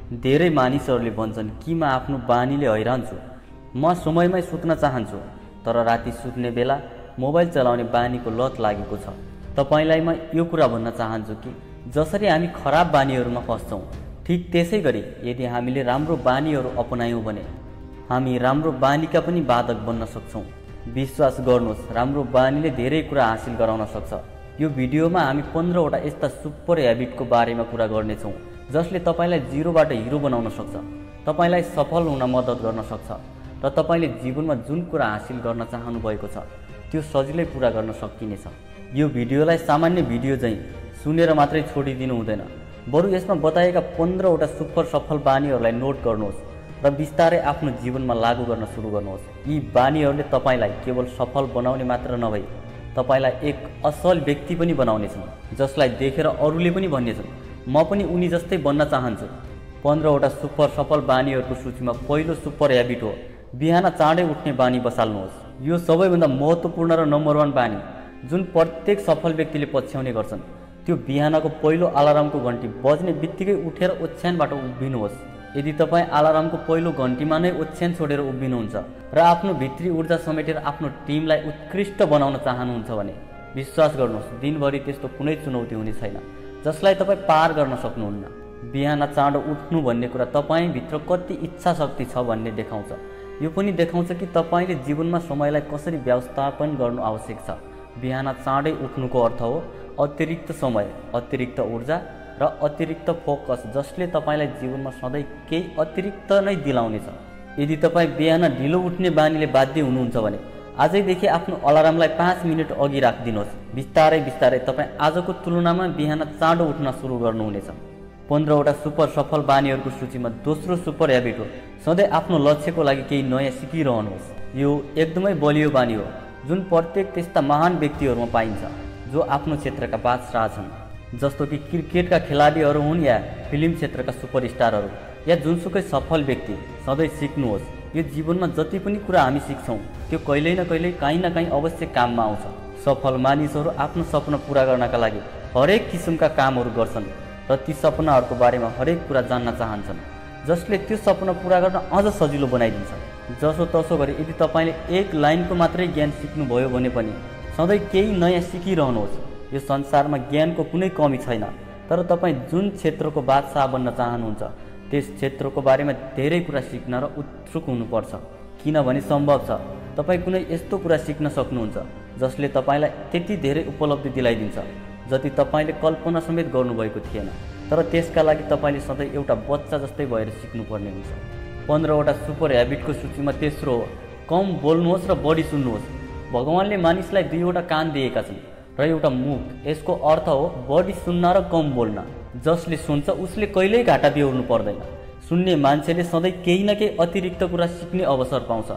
धेरै मानिसहरूले भन्छन् कि म आफ्नो बानीले हैरान छु, म समयमै सुत्न चाहन्छु, तर राति सुत्ने बेला मोबाइल चलाउने बानीको लत लागेको छ। तपाईलाई म यो कुरा भन्न चाहन्छु कि जसरी हामी खराब बानीहरूमा फस्छौँ, ठिक त्यसै गरी यदि हामीले राम्रो बानीहरू अपनायौँ भने हामी राम्रो बानीका पनि बाधक बन्न सक्छौँ। विश्वास गर्नुहोस्, राम्रो बानीले धेरै कुरा हासिल गराउन सक्छ। यो भिडियोमा हामी 15 वटा यस्ता सुपर ह्याबिटको बारेमा कुरा गर्नेछौँ जसले तपाईलाई जिरोबाट हिरो बनाउन सक्छ, तपाईलाई सफल हुन मद्दत गर्न सक्छ र तपाईले जीवनमा जुन कुरा हासिल गर्न चाहनु भएको छ त्यो सजिलै पूरा गर्न सकिनेछ। यो भिडियोलाई सामान्य भिडियो चाहिँ सुनेर मात्रै छोडिदिनु हुँदैन, बरु यसमा बताएका 15 वटा सुपर सफल बानीहरूलाई नोट गर्नुहोस् र बिस्तारै आफ्नो जीवनमा लागू गर्न सुरु गर्नुहोस्। यी बानीहरूले तपाईलाई केवल सफल बनाउने मात्र नभई तपाईलाई एक असल व्यक्ति पनि बनाउनेछन्, जसलाई देखेर अरूले पनि भन्नेछन् म पनि उनी जस्तै बन्न चाहन्छु। 15 वटा सुपर सफल बानीहरूको सूचीमा पहिलो सुपर ह्याबिट हो बिहान चाँडै उठ्ने बानी बसाल्नुहोस्। यो सबैभन्दा महत्त्वपूर्ण र नम्बर 1 बानी जुन प्रत्येक सफल व्यक्तिले पछ्याउने गर्छन् त्यो बिहानको पहिलो अलार्मको घन्टी बज्ने बित्तिकै उठेर ओछ्यानबाट उभिनुहोस्। यदि तपाईँ अलार्मको पहिलो घन्टीमा नै ओछ्यान छोडेर उभिनुहुन्छ र आफ्नो भित्री ऊर्जा समेटेर आफ्नो टिमलाई उत्कृष्ट बनाउन चाहनुहुन्छ भने विश्वास गर्नुहोस् दिनभरि त्यस्तो कुनै चुनौती हुने छैन जसलाई तपाईँ पार गर्न सक्नुहुन्न। बिहान चाँडो उठ्नु भन्ने कुरा तपाईँभित्र कति इच्छा शक्ति छ भन्ने देखाउँछ। यो पनि देखाउँछ कि तपाईँले जीवनमा समयलाई कसरी व्यवस्थापन गर्नु आवश्यक छ। बिहान चाँडै उठ्नुको अर्थ हो अतिरिक्त समय, अतिरिक्त ऊर्जा र अतिरिक्त फोकस जसले तपाईँलाई जीवनमा सधैँ केही अतिरिक्त नै दिलाउनेछ। यदि तपाईँ बिहान ढिलो उठ्ने बानीले बाध्य हुनुहुन्छ भने आजैदेखि आफ्नो अलार्मलाई 5 मिनट अघि राखिदिनुहोस्। बिस्तारै बिस्तारै तपाईँ आजको तुलनामा बिहान चाँडो उठ्न सुरु गर्नुहुनेछ। 15 वटा सुपर सफल बानीहरूको सूचीमा दोस्रो सुपर ह्याबिट हो सधैँ आफ्नो लक्ष्यको लागि केही नयाँ सिकिरहनुहोस्। यो एकदमै बलियो बानी हो जुन प्रत्येक त्यस्ता महान व्यक्तिहरूमा पाइन्छ जो आफ्नो क्षेत्रका बादशाह छन्, जस्तो कि क्रिकेटका खेलाडीहरू हुन् या फिल्म क्षेत्रका सुपरस्टारहरू या जुनसुकै सफल व्यक्ति। सधैँ सिक्नुहोस्। यो जीवनमा जति पनि कुरा हामी सिक्छौँ त्यो कहिल्यै न कहिल्यै काहीँ न काहीँ अवश्य काममा आउँछ। सफल मानिसहरू आफ्नो सपना पुरा गर्नका लागि हरेक किसिमका कामहरू गर्छन् र ती सपनाहरूको बारेमा हरेक कुरा जान्न चाहन्छन्, जसले त्यो सपना पुरा गर्न अझ सजिलो बनाइदिन्छ। जसोतसो गरी यदि तपाईँले एक लाइनको मात्रै ज्ञान सिक्नुभयो भने पनि सधैँ केही नयाँ सिकिरहनुहोस्। यो संसारमा ज्ञानको कुनै कमी छैन, तर तपाईँ जुन क्षेत्रको बादशाह बन्न चाहनुहुन्छ त्यस क्षेत्रको बारेमा धेरै कुरा सिक्न र उत्सुक हुनुपर्छ। किनभने सम्भव छ तपाईँ कुनै यस्तो कुरा सिक्न सक्नुहुन्छ जसले तपाईँलाई त्यति धेरै उपलब्धि दिलाइदिन्छ जति तपाईँले कल्पना समेत गर्नुभएको थिएन, तर त्यसका लागि तपाईँले सधैँ एउटा बच्चा जस्तै भएर सिक्नुपर्ने हुन्छ। 15 वटा सुपर ह्याबिटको सूचीमा तेस्रो हो कम बोल्नुहोस् र बढी सुन्नुहोस्। भगवानले मानिसलाई 2 वटा कान दिएका छन् र एउटा मुख। यसको अर्थ हो बढी सुन्न र कम बोल्न। जसले सुन्छ उसले कहिल्यै घाटा बेहोर्नु पर्दैन। सुन्ने मान्छेले सधैँ केही न केही अतिरिक्त कुरा सिक्ने अवसर पाउँछ।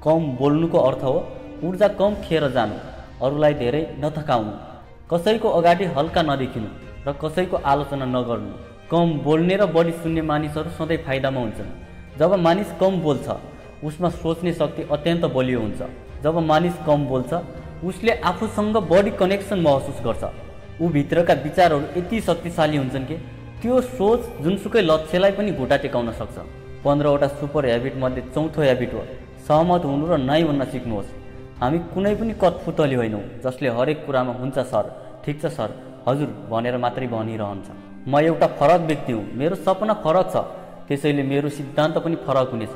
कम बोल्नुको अर्थ हो ऊर्जा कम खेर जानु, अरूलाई धेरै नथकाउनु, कसैको अगाडि हल्का नदेखिनु र कसैको आलोचना नगर्नु। कम बोल्ने र बढी सुन्ने मानिसहरू सधैँ फाइदामा हुन्छन्। जब मानिस कम बोल्छ उसमा सोच्ने शक्ति अत्यन्त बलियो हुन्छ। जब मानिस कम बोल्छ उसले आफूसँग बढी कनेक्सन महसुस गर्छ। ऊ भित्रका विचारहरू यति शक्तिशाली हुन्छन् कि त्यो सोच जुनसुकै लक्ष्यलाई पनि घुँटा टेकाउन सक्छ। 15 वटा सुपर ह्याबिट मध्ये चौथो ह्याबिट हो सहमत हुनु र नाइ भन्न सिक्नुहोस्। हामी कुनै पनि कठपुतली होइनौँ जसले हरेक कुरामा हुन्छ सर, ठिक छ सर, हजुर भनेर मात्रै भनिरहन्छ। म एउटा फरक व्यक्ति हुँ, मेरो सपना फरक छ, त्यसैले मेरो सिद्धान्त पनि फरक हुनेछ।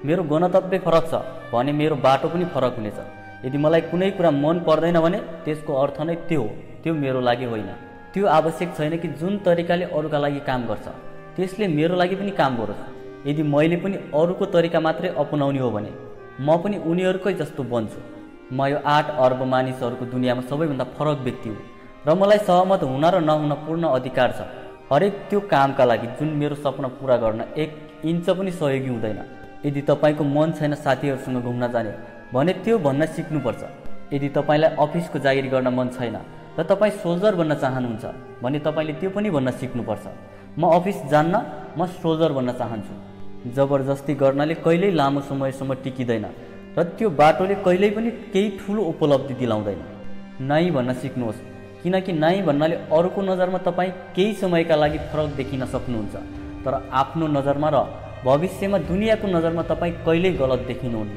मेरो गन्तव्य फरक छ भने मेरो बाटो पनि फरक हुनेछ। यदि मलाई कुनै कुरा मन पर्दैन भने त्यसको अर्थ नै त्यो हो, त्यो मेरो लागि होइन। त्यो आवश्यक छैन कि जुन तरिकाले अरूका लागि काम गर्छ त्यसले मेरो लागि पनि काम गरोस्। यदि मैले पनि अरूको तरिका मात्रै अपनाउने हो भने म पनि उनीहरूकै जस्तो बन्छु। म यो 8 अर्ब मानिसहरूको दुनियाँमा सबैभन्दा फरक व्यक्ति हुँ र मलाई सहमत हुन र नहुन पूर्ण अधिकार छ। हरेक त्यो कामका लागि जुन मेरो सपना पुरा गर्न 1 इन्च पनि सहयोगी हुँदैन। यदि तपाईँको मन छैन साथीहरूसँग घुम्न जाने भने त्यो भन्न सिक्नुपर्छ। यदि तपाईँलाई अफिसको जागिरी गर्न मन छैन र तपाईँ सोल्जर बन्न चाहनुहुन्छ भने तपाईँले त्यो पनि भन्न सिक्नुपर्छ। म अफिस जान्न, म सोल्जर बन्न चाहन्छु। जबरजस्ती गर्नाले कहिल्यै लामो समयसम्म टिकिँदैन र त्यो बाटोले कहिल्यै पनि केही ठुलो उपलब्धि दिलाउँदैन। नाइ भन्न सिक्नुहोस्, किनकि नाइ भन्नाले अरूको नजरमा तपाईँ केही समयका लागि फरक देखिन सक्नुहुन्छ तर आफ्नो नजरमा र भविष्यमा दुनियाँको नजरमा तपाईँ कहिल्यै गलत देखिनुहुन्न।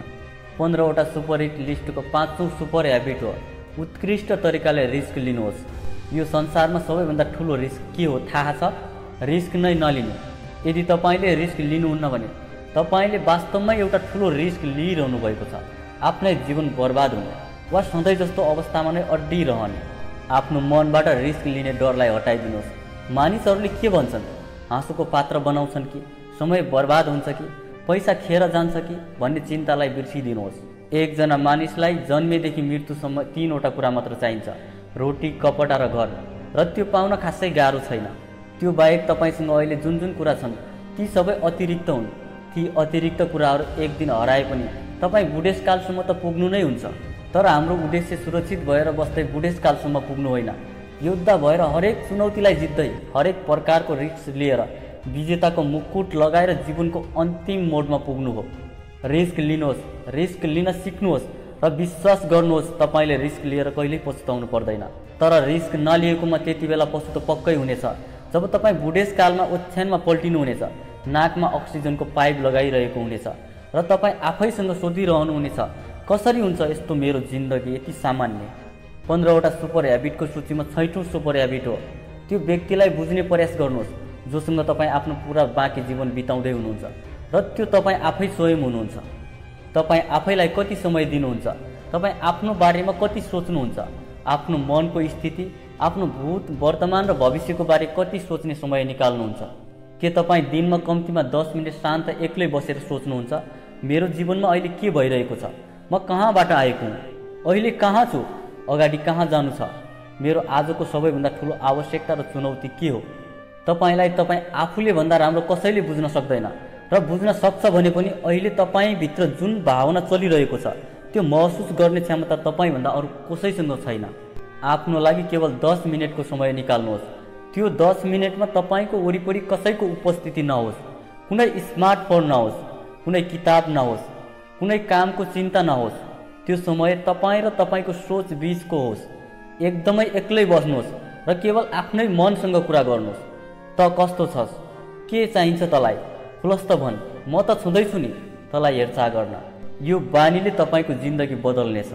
15वटा सुपरहिट लिस्टको 5औं सुपर ह्याबिट हो उत्कृष्ट तरिकाले रिस्क लिनुहोस्। यो संसारमा सबैभन्दा ठुलो रिस्क के हो थाहा छ? रिस्क नै नलिनु। यदि तपाईँले रिस्क लिनुहुन्न भने तपाईँले वास्तवमा एउटा ठुलो रिस्क लिइरहनु भएको छ। आफ्नै जीवन बर्बाद हुने वा सधैँ जस्तो अवस्थामा नै अड्डिरहने। आफ्नो मनबाट रिस्क लिने डरलाई हटाइदिनुहोस्। मानिसहरूले के भन्छन्? हाँसोको पात्र बनाउँछन् कि, समय बर्बाद हुन्छ कि, पैसा खेर जान्छ कि भन्ने चिन्तालाई बिर्सिदिनुहोस्। एकजना मानिसलाई जन्मेदेखि मृत्युसम्म 3वटा कुरा मात्र चाहिन्छ, रोटी, कपडा र घर, र त्यो पाउन खासै गाह्रो छैन। त्यो बाहेक तपाईँसँग अहिले जुन जुन कुरा छन् ती सबै अतिरिक्त हुन्। ती अतिरिक्त कुराहरू एक दिन हराए पनि तपाईँ बुढेसकालसम्म त पुग्नु नै हुन्छ। तर हाम्रो उद्देश्य सुरक्षित भएर बस्दै बुढेसकालसम्म पुग्नु होइन, योद्धा भएर हरेक चुनौतीलाई जित्दै हरेक प्रकारको रिस्क लिएर विजेताको मुकुट लगाएर जीवनको अन्तिम मोडमा पुग्नु हो। रिस्क लिनुहोस्, रिस्क लिन सिक्नुहोस् र विश्वास गर्नुहोस् तपाईँले रिस्क लिएर कहिल्यै पछुताउनु पर्दैन। तर रिस्क नलिएकोमा त्यति बेला पछुतो त पक्कै हुनेछ जब तपाईँ बुढेसकालमा ओछ्यानमा पल्टिनु हुनेछ, नाकमा अक्सिजनको पाइप लगाइरहेको हुनेछ र तपाईँ आफैसँग सोधिरहनुहुनेछ, कसरी हुन्छ यस्तो मेरो जिन्दगी यति सामान्य। 15वटा सुपर ह्याबिटको सूचीमा 6औं सुपर ह्याबिट हो त्यो व्यक्तिलाई बुझ्ने प्रयास गर्नुहोस् जोसँग तपाईँ आफ्नो पुरा बाँकी जीवन बिताउँदै हुनुहुन्छ र त्यो तपाईँ आफै स्वयं हुनुहुन्छ। तपाईँ आफैलाई कति समय दिनुहुन्छ? तपाईँ आफ्नो बारेमा कति सोच्नुहुन्छ? आफ्नो मनको स्थिति, आफ्नो भूत, वर्तमान र भविष्यको बारे कति सोच्ने समय निकाल्नुहुन्छ? के तपाईँ दिनमा कम्तीमा 10 मिनट शान्त एक्लै बसेर सोच्नुहुन्छ, मेरो जीवनमा अहिले के भइरहेको छ? म कहाँबाट आएको हुँ? अहिले कहाँ छु? अगाडि कहाँ जानु छ? मेरो आजको सबैभन्दा ठुलो आवश्यकता र चुनौती के हो? तपाईँलाई तपाईँ आफूले भन्दा राम्रो कसैले बुझ्न सक्दैन र बुझ्न सक्छ भने पनि अहिले तपाईँभित्र जुन भावना चलिरहेको छ त्यो महसुस गर्ने क्षमता तपाईँभन्दा अरू कसैसँग छैन। आफ्नो लागि केवल 10 मिनटको समय निकाल्नुहोस्। त्यो 10 मिनटमा तपाईँको वरिपरि कसैको उपस्थिति नहोस्, कुनै स्मार्टफोन नहोस्, कुनै किताब नहोस्, कुनै कामको चिन्ता नहोस्। त्यो समय तपाईँ र तपाईँको सोच बीचको होस्। एकदमै एक्लै बस्नुहोस् र केवल आफ्नै मनसँग कुरा गर्नुहोस्। त कस्तो छस्? के चाहिन्छ तँलाई? खुलस्त भन्, म त छुँदैछु नि तँलाई हेरचाह गर्न। यो बानीले तपाईँको जिन्दगी बदल्नेछ।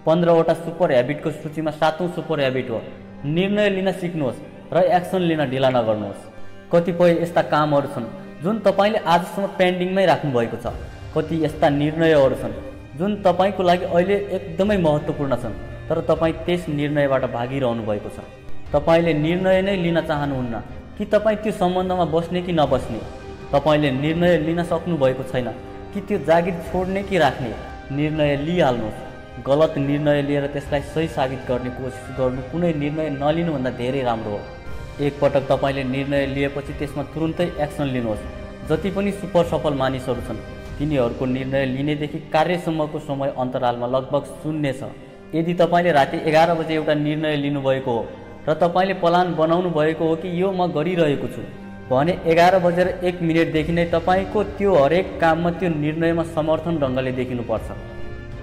15वटा सुपर ह्याबिटको सूचीमा 7औं सुपर ह्याबिट हो निर्णय लिन सिक्नुहोस् र एक्सन लिन ढिला नगर्नुहोस्। कतिपय यस्ता कामहरू छन् जुन तपाईँले आजसम्म पेन्डिङमै राख्नु भएको छ। कति यस्ता निर्णयहरू छन् जुन तपाईँको लागि अहिले एकदमै महत्त्वपूर्ण छन् तर तपाईँ त्यस निर्णयबाट भागिरहनु भएको छ। तपाईँले निर्णय नै लिन चाहनुहुन्न कि तपाईँ त्यो सम्बन्धमा बस्ने कि नबस्ने? तपाईँले निर्णय लिन सक्नु भएको छैन कि त्यो जागिर छोड्ने कि राख्ने? निर्णय लिइहाल्नुहोस्। गलत निर्णय लिएर त्यसलाई सही साबित गर्ने कोसिस गर्नु कुनै निर्णय नलिनुभन्दा धेरै राम्रो हो। एकपटक तपाईँले निर्णय लिएपछि त्यसमा तुरुन्तै एक्सन लिनुहोस्। जति पनि सुपर सफल मानिसहरू छन् तिनीहरूको निर्णय लिनेदेखि कार्यसम्मको समय अन्तरालमा लगभग 0 छ। यदि तपाईँले राति 11 बजे एउटा निर्णय लिनुभएको हो र तपाईँले प्लान बनाउनु भएको हो कि यो म गरिरहेको छु भने 11 बजेर 1 मिनेटदेखि नै तपाईँको त्यो हरेक काममा त्यो निर्णयमा समर्थन ढङ्गले देखिनुपर्छ।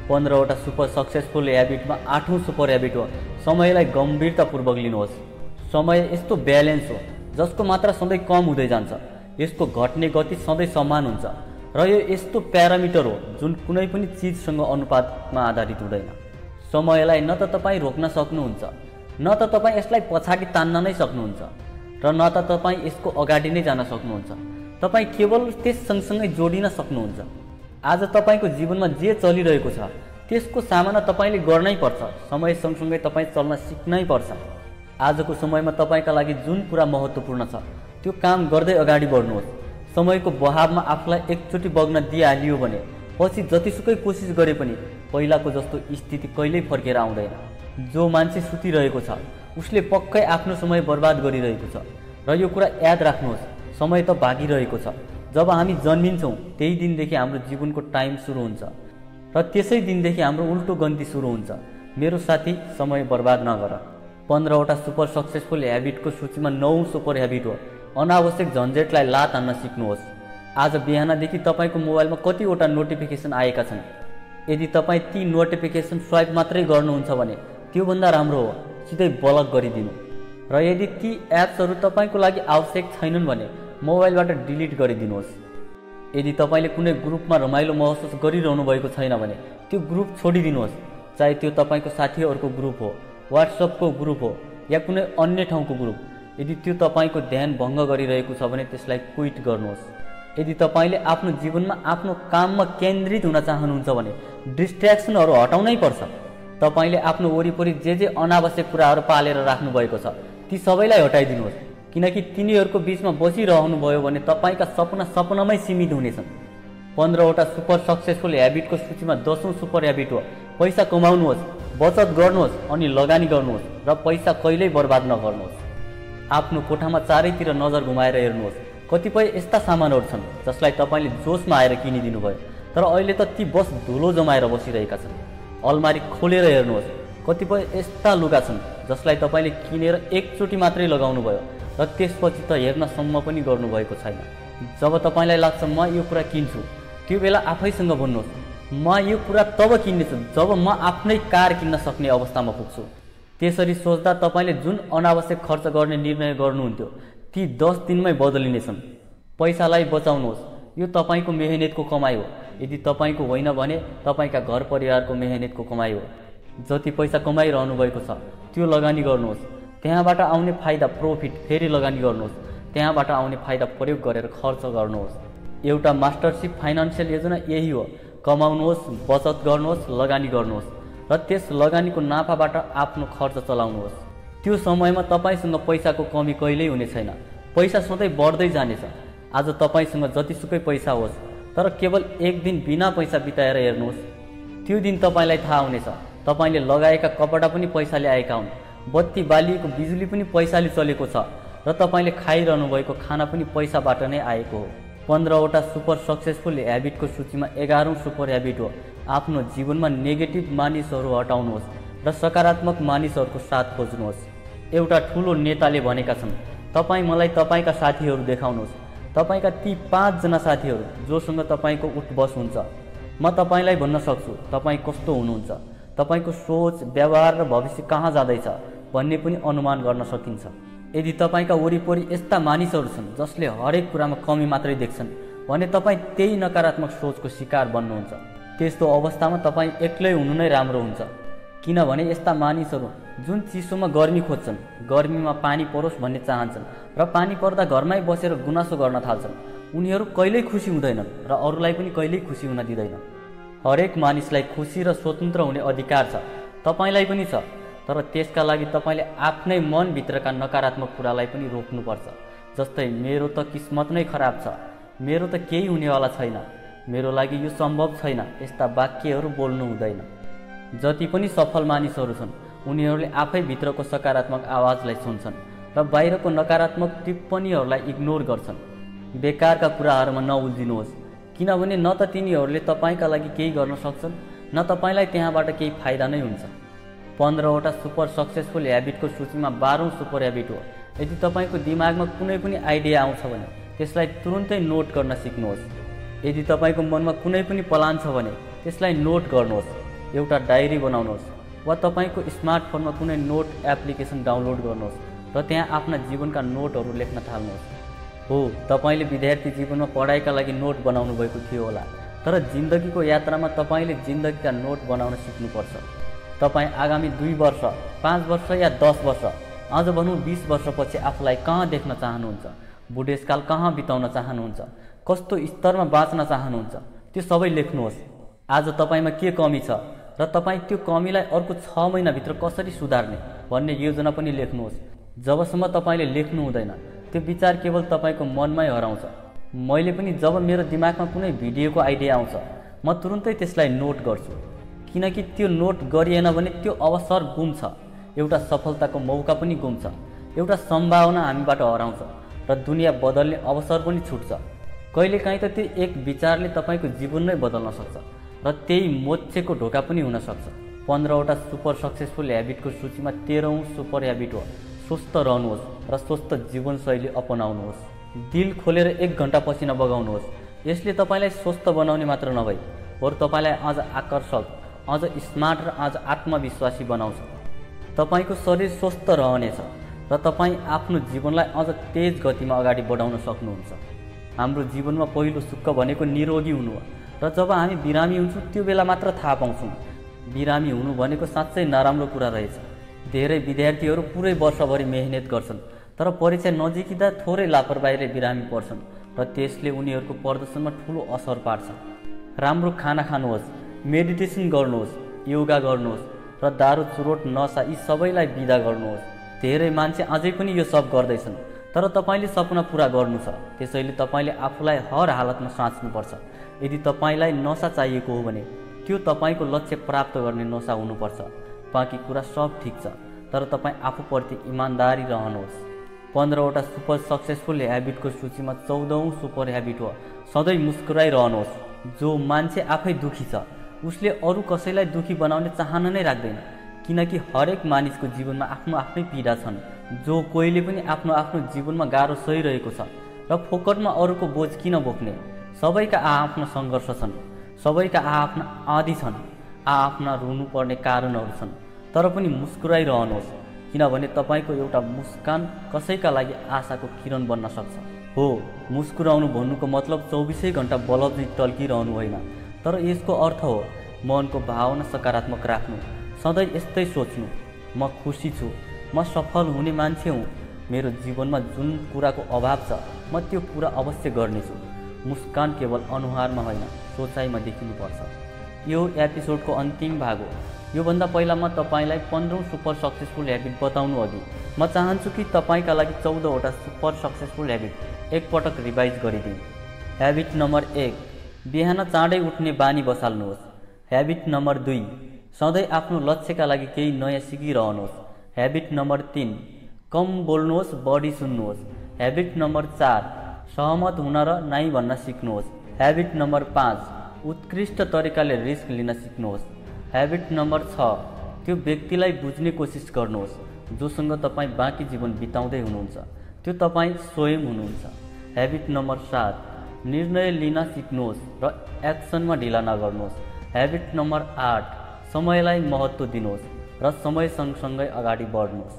15वटा सुपर सक्सेसफुल ह्याबिटमा 8औं सुपर ह्याबिट हो समयलाई गम्भीरतापूर्वक लिनुहोस्। समय यस्तो ब्यालेन्स हो जसको मात्रा सधैँ कम हुँदै जान्छ। यसको घट्ने गति सधैँ समान हुन्छ र यो यस्तो प्यारामिटर हो जुन कुनै पनि चिजसँग अनुपातमा आधारित हुँदैन। समयलाई न त तपाईँ रोक्न सक्नुहुन्छ, न त तपाईँ यसलाई पछाडि तान्न नै सक्नुहुन्छ र न त तपाईँ यसको अगाडि नै जान सक्नुहुन्छ। तपाईँ केवल त्यस सँगसँगै जोडिन सक्नुहुन्छ। आज तपाईँको जीवनमा जे चलिरहेको छ त्यसको सामना तपाईँले गर्नै पर्छ। समय सँगसँगै तपाईँ चल्न सिक्नै पर्छ। आजको समयमा तपाईँका लागि जुन कुरा महत्त्वपूर्ण छ त्यो काम गर्दै अगाडि बढ्नुहोस्। समयको बहावमा आफूलाई एकचोटि बग्न दिइहालियो भने पछि जतिसुकै कोसिस गरे पनि पहिलाको जस्तो स्थिति कहिल्यै फर्केर आउँदैन। जो मान्छे सुतिरहेको छ उसले पक्कै आफ्नो समय बर्बाद गरिरहेको छ र यो कुरा याद राख्नुहोस्, समय त भागिरहेको छ। जब हामी जन्मिन्छौँ त्यही दिनदेखि हाम्रो जीवनको टाइम सुरु हुन्छ र त्यसै दिनदेखि हाम्रो उल्टो गन्ती सुरु हुन्छ। मेरो साथी, समय बर्बाद नगर। 15वटा सुपर सक्सेसफुल ह्याबिटको सूचीमा 9औं सुपर ह्याबिट हो अनावश्यक झन्झटलाई लात हान्न सिक्नुहोस्। आज बिहानदेखि तपाईँको मोबाइलमा कतिवटा नोटिफिकेसन आएका छन्? यदि तपाईँ ती नोटिफिकेसन स्वाइप मात्रै गर्नुहुन्छ भने त्योभन्दा राम्रो हो सिधै ब्लक गरिदिनु। र यदि ती एप्सहरू तपाईँको लागि आवश्यक छैनन् भने मोबाइलबाट डिलिट गरिदिनुहोस्। यदि तपाईँले कुनै ग्रुपमा रमाइलो महसुस गरिरहनु भएको छैन भने त्यो ग्रुप छोडिदिनुहोस्। चाहे त्यो तपाईँको साथीहरूको ग्रुप हो, व्हाट्सएपको ग्रुप हो या कुनै अन्य ठाउँको ग्रुप। यदि त्यो तपाईँको ध्यान भङ्ग गरिरहेको छ भने त्यसलाई क्विट गर्नुहोस्। यदि तपाईँले आफ्नो जीवनमा आफ्नो काममा केन्द्रित हुन चाहनुहुन्छ भने डिस्ट्र्याक्सनहरू हटाउनै पर्छ। तपाईँले आफ्नो वरिपरि जे अनावश्यक कुराहरू पालेर राख्नुभएको छ ती सबैलाई हटाइदिनुहोस्, किनकि तिनीहरूको बिचमा बसिरहनुभयो भने तपाईँका सपनामै सीमित हुनेछन्। 15वटा सुपर सक्सेसफुल ह्याबिटको सूचीमा 10औं सुपर ह्याबिट हो पैसा कमाउनुहोस्, बचत गर्नुहोस् अनि लगानी गर्नुहोस् र पैसा कहिल्यै बर्बाद नगर्नुहोस्। आफ्नो कोठामा चारैतिर नजर घुमाएर हेर्नुहोस्। कतिपय यस्ता सामानहरू छन् जसलाई तपाईँले जोसमा आएर किनिदिनुभयो, तर अहिले त ती बस धुलो जमाएर बसिरहेका छन्। अलमारी खोलेर हेर्नुहोस्। कतिपय यस्ता लुगा छन् जसलाई तपाईँले किनेर एकचोटि मात्रै लगाउनु भयो र त्यसपछि त हेर्नसम्म पनि गर्नुभएको छैन। जब तपाईँलाई लाग्छ म यो कुरा किन्छु, त्यो बेला आफैसँग भन्नुहोस् म यो कुरा तब किन्नेछु जब म आफ्नै कार किन्न सक्ने अवस्थामा पुग्छु। त्यसरी सोच्दा तपाईँले जुन अनावश्यक खर्च गर्ने निर्णय गर्नुहुन्थ्यो ती 10 दिनमै बदलिनेछन्। पैसालाई बचाउनुहोस्। यो तपाईँको मेहनतको कमाइ हो। यदि तपाईँको होइन भने तपाईँका घर परिवारको मेहनतको कमाइ हो। जति पैसा कमाइरहनु भएको छ त्यो लगानी गर्नुहोस्। त्यहाँबाट आउने फाइदा प्रॉफिट फेरि लगानी गर्नुहोस्। त्यहाँबाट आउने फाइदा प्रयोग गरेर खर्च गर्नुहोस्। एउटा मास्टरशिप फाइनान्सियल योजना यही हो। कमाउनुहोस्, बचत गर्नुहोस्, लगानी गर्नुहोस् र त्यस लगानीको नाफाबाट आफ्नो खर्च चलाउनुहोस्। त्यो समयमा तपाईँसँग पैसाको कमी कहिल्यै हुने छैन। पैसा सधैँ बढ्दै जानेछ। आज तपाईँसँग जतिसुकै पैसा होस्, तर केवल एक दिन बिना पैसा बिताएर हेर्नुहोस्। त्यो दिन तपाईँलाई थाहा हुनेछ तपाईँले लगाएका कपडा पनि पैसाले आएका हुन्, बत्ती बालिएको बिजुली पनि पैसाले चलेको छ र तपाईँले खाइरहनु भएको खाना पनि पैसाबाट नै आएको हो। 15वटा सुपर सक्सेसफुल ह्याबिटको सूचीमा 11औं सुपर ह्याबिट हो आफ्नो जीवनमा नेगेटिभ मानिसहरू हटाउनुहोस् र सकारात्मक मानिसहरूको साथ खोज्नुहोस्। एउटा ठुलो नेताले भनेका छन्, तपाईँ मलाई तपाईँका साथीहरू देखाउनुहोस्। तपाईँका ती 5 जना साथीहरू जोसँग तपाईँको उठबस हुन्छ। म तपाईँलाई भन्न सक्छु तपाईँ कस्तो हुनुहुन्छ। तपाईँको सोच, व्यवहार र भविष्य कहाँ जाँदैछ भन्ने पनि अनुमान गर्न सकिन्छ। यदि तपाईँका वरिपरि यस्ता मानिसहरू छन् जसले हरेक कुरामा कमी मात्रै देख्छन् भने तपाईँ त्यही नकारात्मक सोचको शिकार बन्नुहुन्छ। त्यस्तो अवस्थामा तपाईँ एक्लै हुनु नै राम्रो हुन्छ, किनभने यस्ता मानिसहरू जुन चिसोमा गर्मी खोज्छन्, गर्मीमा पानी परोस् भन्ने चाहन्छन् र पानी पर्दा घरमै बसेर गुनासो गर्न थाल्छन्। उनीहरू कहिल्यै खुसी हुँदैनन् र अरूलाई पनि कहिल्यै खुसी हुन दिँदैनन्। हरेक मानिसलाई खुसी र स्वतन्त्र हुने अधिकार छ, तपाईँलाई पनि छ, तर त्यसका लागि तपाईँले आफ्नै मनभित्रका नकारात्मक कुरालाई पनि रोक्नुपर्छ। जस्तै मेरो त किस्मत नै खराब छ, मेरो त केही हुनेवाला छैन, मेरो लागि यो सम्भव छैन, यस्ता वाक्यहरू बोल्नु हुँदैन। जति पनि सफल मानिसहरू छन् उनीहरूले आफै भित्रको सकारात्मक आवाजलाई सुन्छन् र बाहिरको नकारात्मक टिप्पणीहरूलाई इग्नोर गर्छन्। बेकारका कुराहरूमा नउल्झिनुहोस्, किनभने न त तिनीहरूले तपाईँका लागि केही गर्न सक्छन् न तपाईँलाई त्यहाँबाट केही फाइदा नै हुन्छ। 15वटा सुपर सक्सेसफुल ह्याबिटको सूचीमा 12औं सुपर ह्याबिट हो यदि तपाईँको दिमागमा कुनै पनि आइडिया आउँछ भने त्यसलाई तुरुन्तै नोट गर्न सिक्नुहोस्। यदि तपाईँको मनमा कुनै पनि प्लान छ भने त्यसलाई नोट गर्नुहोस्। एउटा डायरी बनाउनुहोस् वा तपाईँको स्मार्टफोनमा कुनै नोट एप्लिकेसन डाउनलोड गर्नुहोस् र त्यहाँ आफ्ना जीवनका नोटहरू लेख्न थाल्नुहोस्। हो, तपाईँले विद्यार्थी जीवनमा पढाइका लागि नोट बनाउनु भएको थियो होला, तर जिन्दगीको यात्रामा तपाईँले जिन्दगीका नोट बनाउन सिक्नुपर्छ। तपाईँ आगामी 2 वर्ष, 5 वर्ष या 10 वर्ष, अझ भनौँ 20 वर्षपछि आफूलाई कहाँ देख्न चाहनुहुन्छ, बुढेसकाल कहाँ बिताउन चाहनुहुन्छ, कस्तो स्तरमा बाँच्न चाहनुहुन्छ, त्यो सबै लेख्नुहोस्। आज तपाईँमा के कमी छ र तपाईँ त्यो कमीलाई अर्को 6 महिनाभित्र कसरी सुधार्ने भन्ने योजना पनि लेख्नुहोस्। जबसम्म तपाईँले लेख्नु हुँदैन त्यो विचार केवल तपाईँको मनमै हराउँछ। मैले पनि जब मेरो दिमागमा कुनै भिडियोको आइडिया आउँछ म तुरुन्तै त्यसलाई नोट गर्छु, किनकि त्यो नोट गरिएन भने त्यो अवसर गुम्छ, एउटा सफलताको मौका पनि गुम्छ, एउटा सम्भावना हामीबाट हराउँछ र दुनियाँ बदल्ने अवसर पनि छुट्छ। कहिलेकाहीँ त त्यो एक विचारले तपाईँको जीवन नै बदल्न सक्छ र त्यही मोक्षको ढोका पनि हुन सक्छ। 15वटा सुपर सक्सेसफुल ह्याबिटको सूचीमा 13औं सुपर ह्याबिट हो स्वस्थ रहनुहोस् र स्वस्थ जीवनशैली अपनाउनुहोस्। दिल खोलेर 1 घण्टा पसिना बगाउनुहोस्। यसले तपाईँलाई स्वस्थ बनाउने मात्र नभई बरु तपाईँलाई अझ आकर्षक, अझ स्मार्ट र अझ आत्मविश्वासी बनाउँछ। तपाईँको शरीर स्वस्थ रहनेछ र तपाईँ आफ्नो जीवनलाई अझ तेज गतिमा अगाडि बढाउन सक्नुहुन्छ। हाम्रो जीवनमा पहिलो सुख भनेको निरोगी हुनु हो र जब हामी बिरामी हुन्छौँ त्यो बेला मात्र थाहा पाउँछौँ बिरामी हुनु भनेको साँच्चै नराम्रो कुरा रहेछ। धेरै विद्यार्थीहरू पुरै वर्षभरि मेहनत गर्छन् तर परीक्षा नजिकिँदा थोरै लापरवाहीले बिरामी पर्छन् र त्यसले उनीहरूको प्रदर्शनमा ठुलो असर पार्छ। राम्रो खाना खानुहोस्, मेडिटेसन गर्नुहोस्, योगा गर्नुहोस् र दारू चुरोट नसा यी सबैलाई बिदा गर्नुहोस्। धेरै मान्छे अझै पनि यो सब गर्दैछन् तर तपाईँले सपना पुरा गर्नु छ, त्यसैले तपाईँले आफूलाई हर हालतमा साँच्नुपर्छ। यदि तपाईँलाई नसा चाहिएको हो भने त्यो तपाईँको लक्ष्य प्राप्त गर्ने नसा हुनुपर्छ। बाँकी कुरा सब ठिक छ तर तपाईँ आफूप्रति इमान्दारी रहनुहोस्। 15वटा सुपर सक्सेसफुल ह्याबिटको सूचीमा 14औं सुपर ह्याबिट हो सधैँ मुस्कुराइरहनुहोस्। जो मान्छे आफै दुखी छ उसले अरू कसैलाई दुखी बनाउने चाहना नै राख्दैन, किनकि हरेक मानिसको जीवनमा आफ्नो आफ्नै पीडा छन्। जो कोहीले पनि आफ्नो आफ्नो जीवनमा गाह्रो सहिरहेको छ र फोकटमा अरूको बोझ किन बोक्ने। सबैका आआफ्ना सङ्घर्ष छन्, सबैका आआफ्ना आदि छन्, आआफ्ना रुनुपर्ने कारणहरू छन्। तर पनि मुस्कुराइरहनुहोस् किनभने तपाईँको एउटा मुस्कान कसैका लागि आशाको किरण बन्न सक्छ। हो, मुस्कुराउनु भन्नुको मतलब 24 घण्टा बल्ब टल्किरहनु होइन, तर यसको अर्थ हो मनको भावना सकारात्मक राख्नु। सधैँ यस्तै सोच्नु, म खुसी छु, म सफल हुने मान्छे हुँ, मेरो जीवनमा जुन कुराको अभाव छ म त्यो पुरा अवश्य गर्नेछु। मुस्कान केवल अनुहारमा होइन सोचाइमा देखिनुपर्छ। यो एपिसोडको अन्तिम भाग हो। योभन्दा पहिला म तपाईँलाई 15औं सुपर सक्सेसफुल ह्याबिट बताउनु अघि म चाहन्छु कि तपाईँका लागि 14वटा सुपर सक्सेसफुल ह्याबिट एकपटक रिभाइज गरिदिउँ। ह्याबिट नम्बर 1, बिहान चाँडै उठ्ने बानी बसाल्नुहोस्। ह्याबिट नम्बर 2, सधैँ आफ्नो लक्ष्यका लागि केही नयाँ सिकिरहनुहोस्। ह्याबिट नम्बर 3, कम बोल्नुहोस्, बढी सुन्नुहोस्। ह्याबिट नम्बर 4, सहमत हुन र नाइ भन्न सिक्नुहोस्। ह्याबिट नम्बर 5, उत्कृष्ट तरिकाले रिस्क लिन सिक्नुहोस्। ह्याबिट नम्बर 6, त्यो व्यक्तिलाई बुझ्ने कोसिस गर्नुहोस् जोसँग तपाईँ बाँकी जीवन बिताउँदै हुनुहुन्छ, त्यो तपाईँ स्वयं हुनुहुन्छ। ह्याबिट नम्बर 7, निर्णय लिन सिक्नुहोस् र एक्सनमा ढिला नगर्नुहोस्। ह्याबिट नम्बर 8, समयलाई महत्त्व दिनुहोस् र समय सँगसँगै अगाडि बढ्नुहोस्।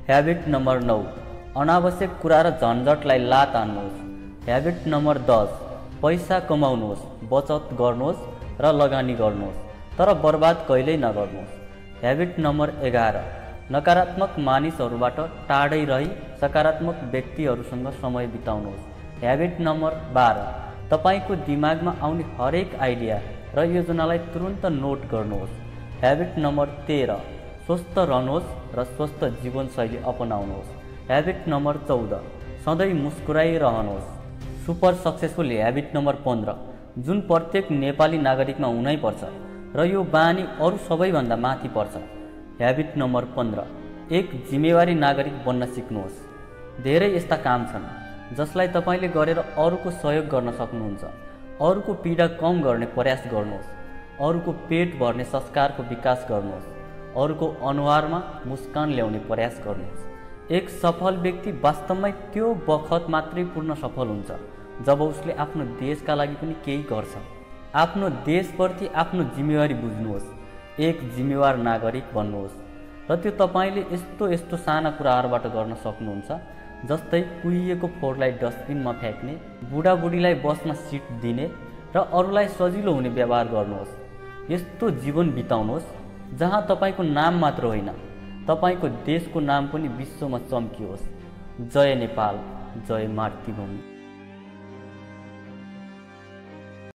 ह्याबिट नम्बर 9, अनावश्यक कुरा र झन्झटलाई लात हान्नुहोस्। ह्याबिट नम्बर 10, पैसा कमाउनुहोस्, बचत गर्नुहोस् र लगानी गर्नुहोस् तर बर्बाद कहिल्यै नगर्नुहोस्। ह्याबिट नम्बर 11, नकारात्मक मानिसहरूबाट टाढै रही सकारात्मक व्यक्तिहरूसँग समय बिताउनुहोस्। ह्याबिट नम्बर 12, तपाईँको दिमागमा आउने हरेक आइडिया र योजनालाई तुरुन्त नोट गर्नुहोस्। ह्याबिट नम्बर 13, स्वस्थ रहनुहोस् र स्वस्थ जीवनशैली अपनाउनुहोस्। ह्याबिट नम्बर 14, सधैँ मुस्कुराइरहनुहोस्। सुपर सक्सेसफुल ह्याबिट नम्बर 15, जुन प्रत्येक नेपाली नागरिकमा हुनैपर्छ र यो बानी अरू सबैभन्दा माथि पर्छ। ह्याबिट नम्बर 15, एक जिम्मेवारी नागरिक बन्न सिक्नुहोस्। धेरै यस्ता काम छन् जसलाई तपाईँले गरेर अरूको सहयोग गर्न सक्नुहुन्छ। अरूको पीडा कम गर्ने प्रयास गर्नुहोस्, अरूको पेट भर्ने संस्कारको विकास गर्नुहोस्, अरूको अनुहारमा मुस्कान ल्याउने प्रयास गर्नुहोस्। एक सफल व्यक्ति वास्तवमै त्यो बखत मात्रै पूर्ण सफल हुन्छ जब उसले आफ्नो देशका लागि पनि केही गर्छ। आफ्नो देशप्रति आफ्नो जिम्मेवारी बुझ्नुहोस्, एक जिम्मेवार नागरिक बन्नुहोस् र त्यो तपाईँले यस्तो साना कुराहरूबाट गर्न सक्नुहुन्छ, जस्तै कुहिएको फोहोरलाई डस्टबिनमा फ्याँक्ने, बुढाबुढीलाई बसमा सिट दिने र अरूलाई सजिलो हुने व्यवहार गर्नुहोस्। यस्तो जीवन बिताउनुहोस् जहाँ तपाईँको नाम मात्र होइन तपाईँको देशको नाम पनि विश्वमा चम्कियोस्। जय नेपाल, जय मातृभूमि।